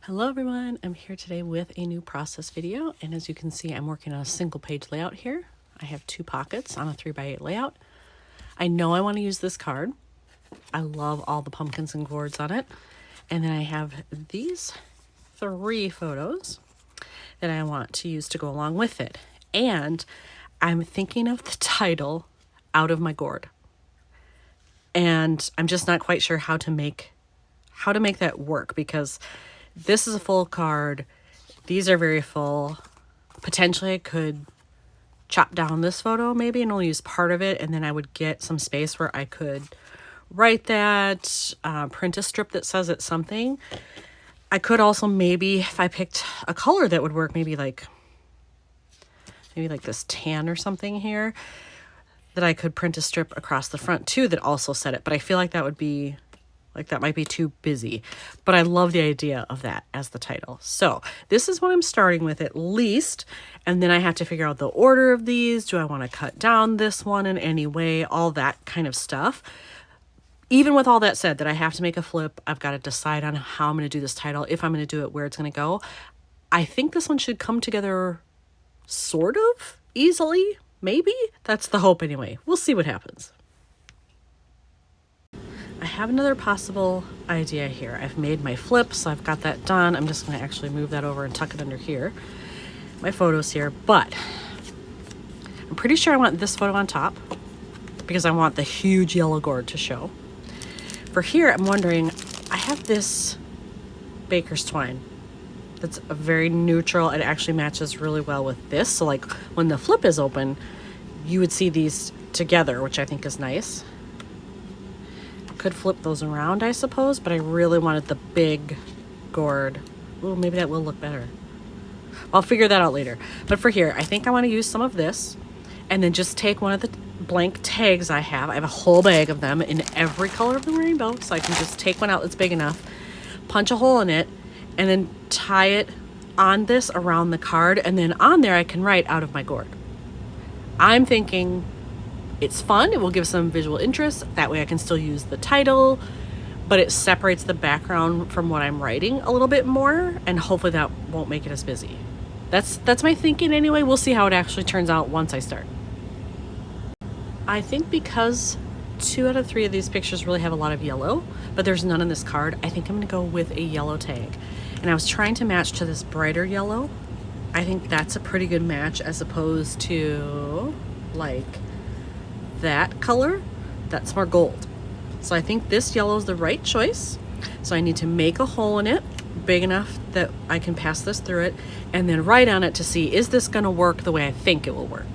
Hello everyone, I'm here today with a new process video, and as you can see I'm working on a single page layout here. I have 2 pockets on a 3x8 layout. I know I want to use this card. I love all the pumpkins and gourds on it. And then I have these 3 photos that I want to use to go along with it. And I'm thinking of the title out of my gourd. And I'm just not quite sure how to make that work, because this is a full card. These are very full. Potentially I could chop down this photo maybe and only use part of it, and then I would get some space where I could write that, print a strip that says it's something. I could also maybe, if I picked a color that would work, maybe like this tan or something here, that I could print a strip across the front too that also said it. But I feel like that might be too busy. But I love the idea of that as the title. So this is what I'm starting with at least. And then I have to figure out the order of these. Do I want to cut down this one in any way? All that kind of stuff. Even with all that said, that I have to make a flip, I've got to decide on how I'm going to do this title, if I'm going to do it, where it's going to go. I think this one should come together sort of easily, maybe. That's the hope anyway. We'll see what happens. I have another possible idea here. I've made my flip, so I've got that done. I'm just going to actually move that over and tuck it under here. My photos here, but I'm pretty sure I want this photo on top because I want the huge yellow gourd to show. For here, I'm wondering, I have this baker's twine that's a very neutral. It actually matches really well with this. So like when the flip is open, you would see these together, which I think is nice. Could flip those around, I suppose, but I really wanted the big gourd. Ooh, maybe that will look better. I'll figure that out later. But for here, I think I want to use some of this and then just take one of the blank tags I have. I have a whole bag of them in every color of the rainbow, so I can just take one out that's big enough, punch a hole in it, and then tie it on this around the card, and then on there I can write out of my gourd. I'm thinking it's fun. It will give some visual interest. That way I can still use the title, but it separates the background from what I'm writing a little bit more, and hopefully that won't make it as busy. That's my thinking anyway. We'll see how it actually turns out once I start. I think because 2 out of 3 of these pictures really have a lot of yellow, but there's none in this card, I think I'm gonna go with a yellow tag. And I was trying to match to this brighter yellow. I think that's a pretty good match as opposed to like that color. That's more gold. So I think this yellow is the right choice. So I need to make a hole in it big enough that I can pass this through it and then write on it to see, is this gonna work the way I think it will work?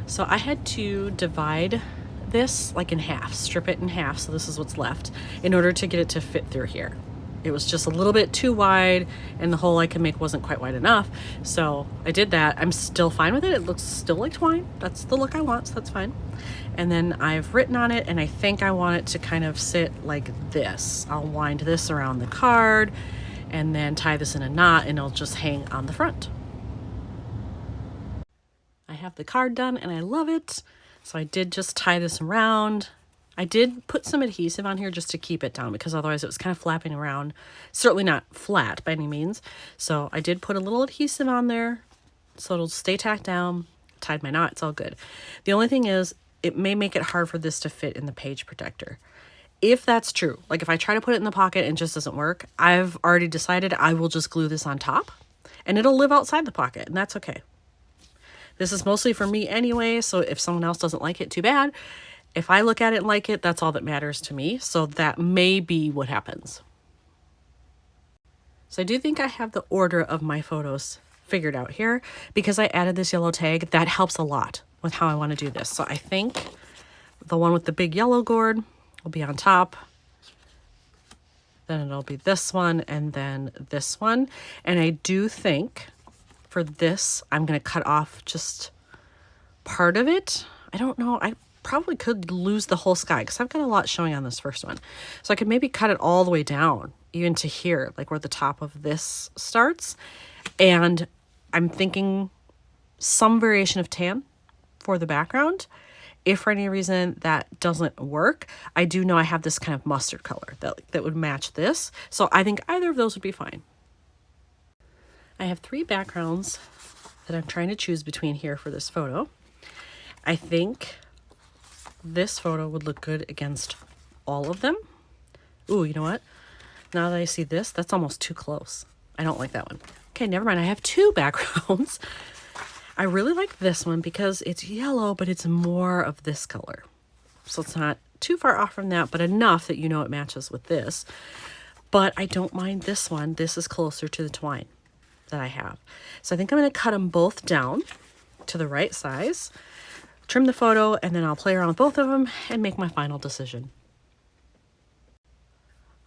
So I had to divide this like in half, strip it in half, so this is what's left, in order to get it to fit through here. It was just a little bit too wide, and the hole I could make wasn't quite wide enough, so I did that. I'm still fine with it. It looks still like twine. That's the look I want, so that's fine. And then I've written on it, and I think I want it to kind of sit like this. I'll wind this around the card and then tie this in a knot, and it'll just hang on the front. I have the card done and I love it. So I did just tie this around. I did put some adhesive on here just to keep it down, because otherwise it was kind of flapping around. Certainly not flat by any means. So I did put a little adhesive on there so it'll stay tacked down. Tied my knot, it's all good. The only thing is, it may make it hard for this to fit in the page protector. If that's true, like if I try to put it in the pocket and it just doesn't work, I've already decided I will just glue this on top and it'll live outside the pocket, and that's okay. This is mostly for me anyway, so if someone else doesn't like it, too bad. If I look at it and like it, that's all that matters to me. So that may be what happens. So I do think I have the order of my photos figured out here, because I added this yellow tag. That helps a lot with how I want to do this. So I think the one with the big yellow gourd will be on top. Then it'll be this one and then this one. And I do think for this, I'm going to cut off just part of it. I don't know. I probably could lose the whole sky because I've got a lot showing on this first one. So I could maybe cut it all the way down, even to here, like where the top of this starts. And I'm thinking some variation of tan for the background, If for any reason that doesn't work, I do know I have this kind of mustard color that would match this. So I think either of those would be fine. I have 3 backgrounds that I'm trying to choose between here for this photo. I think this photo would look good against all of them. Ooh, you know what? Now that I see this, that's almost too close. I don't like that one. Okay, never mind. I have 2 backgrounds. I really like this one because it's yellow, but it's more of this color. So it's not too far off from that, but enough that you know it matches with this. But I don't mind this one. This is closer to the twine that I have. So I think I'm going to cut them both down to the right size, trim the photo, and then I'll play around with both of them and make my final decision.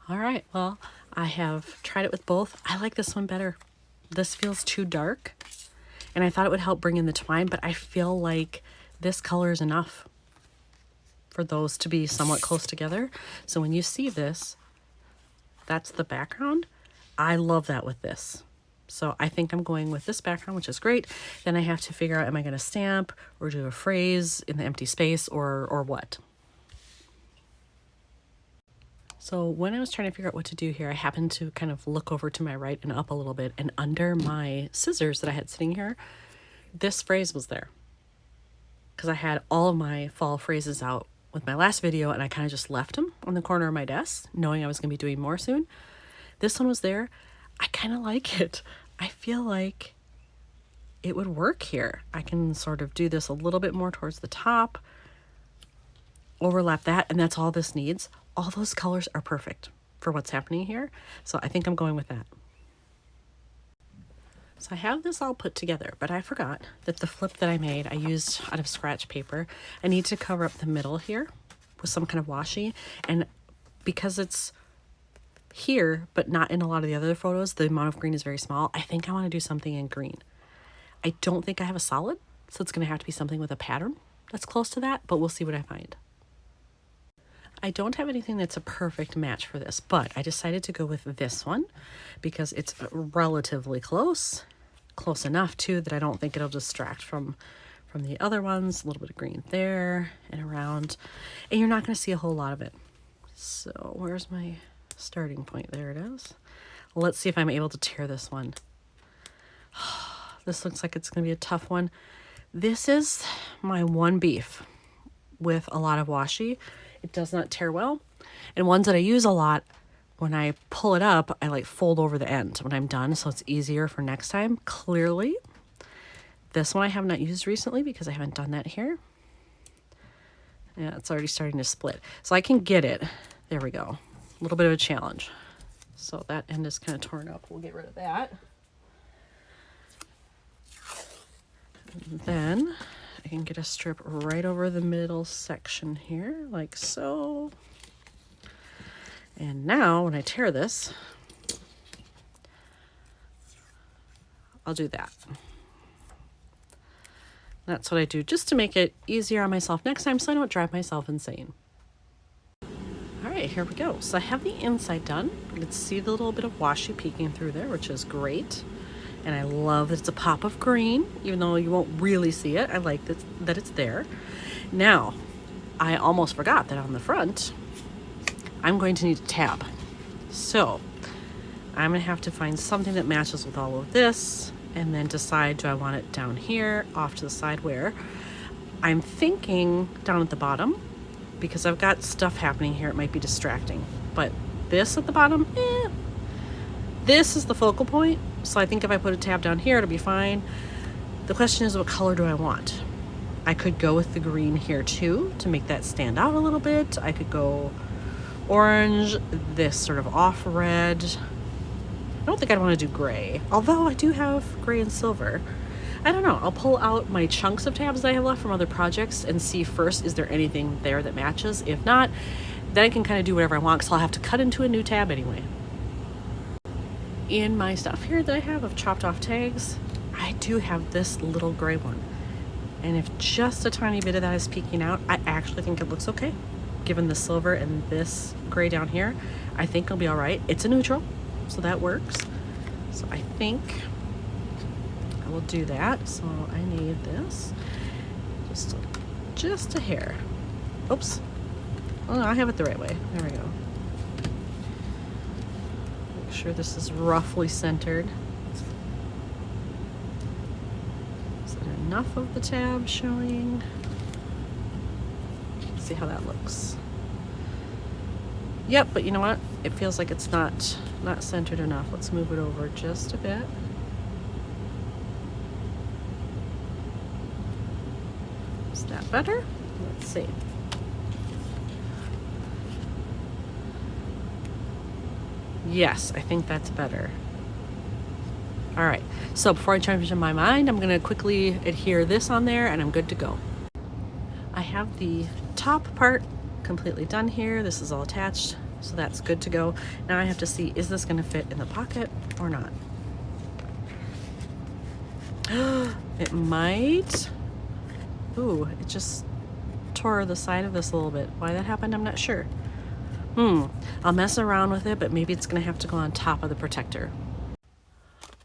All right, well, I have tried it with both. I like this one better. This feels too dark. And I thought it would help bring in the twine, but I feel like this color is enough for those to be somewhat close together. So when you see this, that's the background. I love that with this. So I think I'm going with this background, which is great. Then I have to figure out, am I going to stamp or do a phrase in the empty space or what? So when I was trying to figure out what to do here, I happened to kind of look over to my right and up a little bit, and under my scissors that I had sitting here, this phrase was there. Because I had all of my fall phrases out with my last video, and I kind of just left them on the corner of my desk, knowing I was going to be doing more soon. This one was there. I kind of like it. I feel like it would work here. I can sort of do this a little bit more towards the top, overlap that, and that's all this needs. All those colors are perfect for what's happening here. So I think I'm going with that. So I have this all put together, but I forgot that the flip that I made, I used out of scratch paper. I need to cover up the middle here with some kind of washi. And because it's here, but not in a lot of the other photos, the amount of green is very small. I think I want to do something in green. I don't think I have a solid, so it's going to have to be something with a pattern that's close to that, but we'll see what I find. I don't have anything that's a perfect match for this, but I decided to go with this one because it's relatively close enough too that I don't think it'll distract from the other ones. A little bit of green there and around, and you're not going to see a whole lot of it. So where's my starting point? There it is. Let's see if I'm able to tear this one. This looks like it's going to be a tough one. This is my one beef with a lot of washi. It does not tear well. And ones that I use a lot, when I pull it up, I like fold over the end when I'm done, so it's easier for next time. Clearly, this one I have not used recently because I haven't done that here. Yeah, it's already starting to split. So I can get it. There we go. A little bit of a challenge. So that end is kind of torn up. We'll get rid of that. And then I can get a strip right over the middle section here, like so. And now when I tear this, I'll do that. That's what I do just to make it easier on myself next time so I don't drive myself insane. All right, here we go. So I have the inside done. You can see the little bit of washi peeking through there, which is great. And I love that it's a pop of green, even though you won't really see it. I like that it's there. Now, I almost forgot that on the front, I'm going to need a tab. So I'm gonna have to find something that matches with all of this and then decide, do I want it down here, off to the side where? I'm thinking down at the bottom because I've got stuff happening here. It might be distracting, but this at the bottom, this is the focal point. So I think if I put a tab down here, it'll be fine. The question is, what color do I want? I could go with the green here too to make that stand out a little bit. I could go orange, this sort of off red. I don't think I'd want to do gray, although I do have gray and silver. I don't know. I'll pull out my chunks of tabs that I have left from other projects and see first, is there anything there that matches? If not, then I can kind of do whatever I want because I'll have to cut into a new tab anyway. In my stuff here that I have of chopped off tags, I do have this little gray one. And if just a tiny bit of that is peeking out, I actually think it looks okay. Given the silver and this gray down here, I think it'll be all right. It's a neutral, so that works. So I think I will do that. So I need this. Just a just a hair. Oops. Oh, no, I have it the right way. There we go. Make sure this is roughly centered. Is there enough of the tab showing? Let's see how that looks. Yep, but you know what? It feels like it's not centered enough. Let's move it over just a bit. Is that better? Let's see. Yes, I think that's better. All right, so before I change my mind, I'm gonna quickly adhere this on there and I'm good to go. I have the top part completely done here. This is all attached, so that's good to go. Now I have to see, is this gonna fit in the pocket or not? It might. Ooh, it just tore the side of this a little bit. Why that happened, I'm not sure. I'll mess around with it, but maybe it's gonna have to go on top of the protector.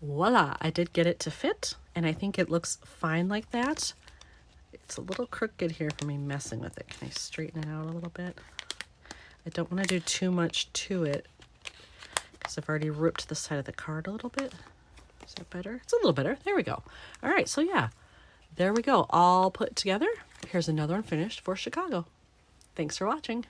Voila, I did get it to fit, and I think it looks fine like that. It's a little crooked here for me messing with it. Can I straighten it out a little bit? I don't want to do too much to it because I've already ripped the side of the card a little bit. Is that better? It's a little better. There we go. All right, so yeah, there we go. All put together. Here's another one finished for Chicago. Thanks for watching.